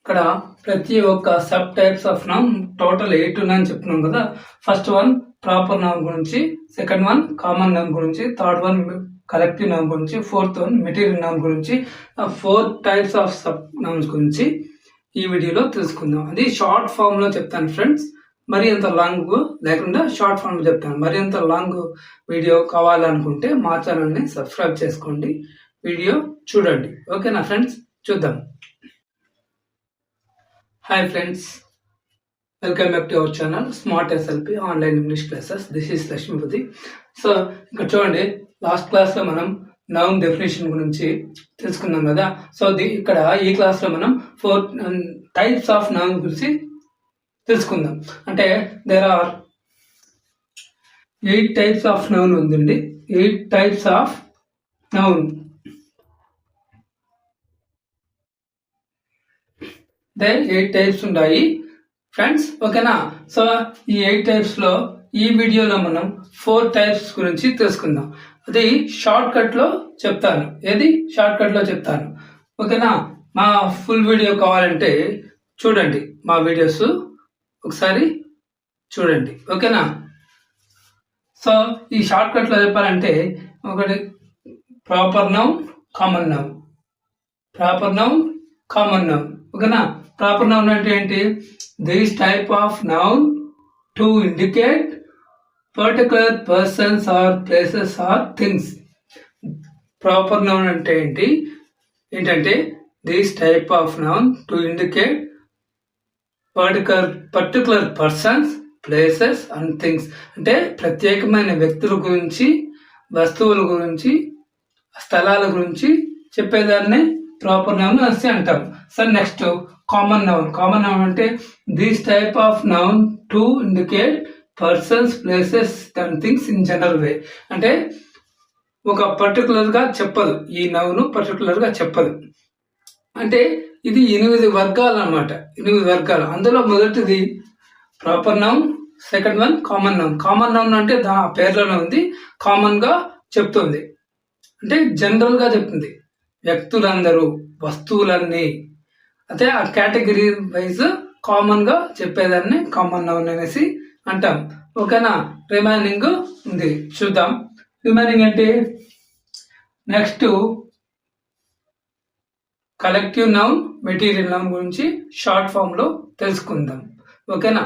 ఇక్కడ ప్రతి ఒక్క sub types of noun total 8 ఉన్నాయని చెప్తున్నాం కదా. ఫస్ట్ వన్ ప్రాపర్ నౌన్ గురించి, సెకండ్ వన్ కామన్ నౌన్ గురించి, థర్డ్ వన్ కలెక్టివ్ నౌన్ గురించి, ఫోర్త్ వన్ మెటీరియల్ నౌన్ గురించి, 4 టైప్స్ ఆఫ్ సబ్ నౌన్స్ గురించి ఈ వీడియోలో తెలుసుకుందాం. అది షార్ట్ ఫామ్ లో చెప్తాను ఫ్రెండ్స్, మరి అంత లాంగ్ లేకుండా షార్ట్ ఫామ్ లో చెప్తాను. మరి అంత లాంగ్ వీడియో కావాలనుకుంటే మా ఛానల్ని సబ్స్క్రైబ్ చేసుకోండి, వీడియో చూడండి. ఓకేనా ఫ్రెండ్స్, చూద్దాం. Hi friends, welcome back to our channel smart SLP online English classes. This is Lakshmipati. So ఇక్కడ చూడండి, లాస్ట్ క్లాస్ లో మనం నౌన్ డెఫినేషన్ గురించి తెలుసుకున్నాం కదా. సో ఇక్కడ ఈ క్లాస్ లో మనం 4 టైప్స్ ఆఫ్ నౌన్ గురించి తెలుసుకుందాం. అంటే there are 8 types of noun ఉందండి. 8 టైప్స్ ఆఫ్ నౌన్. 8 టైప్స్ ఉన్నాయి ఫ్రెండ్స్, ఓకేనా. సో ఈ 8 టైప్స్ లో ఈ వీడియోలో మనం 4 టైప్స్ గురించి తెలుసుకుందాం. అది షార్ట్ కట్ లో చెప్తాను. షార్ట్ కట్ లో చెప్తాను, ఓకేనా. మా ఫుల్ వీడియో కావాలంటే చూడండి, మా వీడియోస్ ఒకసారి చూడండి, ఓకేనా. సో ఈ షార్ట్ కట్ లో చెప్పాలంటే, ఒకటి proper noun, common noun. Proper noun, common noun, ఓకేనా. ప్రాపర్ నౌన్ అంటే ఏంటి? This type of noun to indicate particular persons or places or things. Proper noun అంటే ఏంటంటే this type of noun to indicate particular persons, places and things. అంటే ప్రత్యేకమైన వ్యక్తుల గురించి, వస్తువుల గురించి, స్థలాల గురించి చెప్పేదాన్ని ప్రాపర్ నౌన్ అని అంటాం. So next common noun. Common noun అంటే this type of noun to indicate persons, places and things in general way. అంటే ఒక పర్టికులర్ గా చెప్పదు, ఈ నౌన్ పర్టికులర్ గా చెప్పదు. అంటే ఇది 8 వర్గాలు అన్నమాట. 8 వర్గాలు. అందులో మొదటిది proper noun, second one common noun. Common noun అంటే పేర్లోనే ఉంది, కామన్ గా చెప్తుంది. అంటే జనరల్ గా చెప్తుంది, వ్యక్తులందరూ, వస్తువులన్నీ. అయితే ఆ కేటగిరీ వైజ్ కామన్ గా చెప్పేదాన్ని కామన్ నౌన్ అనేసి అంటాం, ఓకేనా. రిమైనింగ్ ఉంది, చూద్దాం. రిమైనింగ్ అంటే next collective noun, material noun గురించి షార్ట్ ఫామ్ లో తెలుసుకుందాం, ఓకేనా.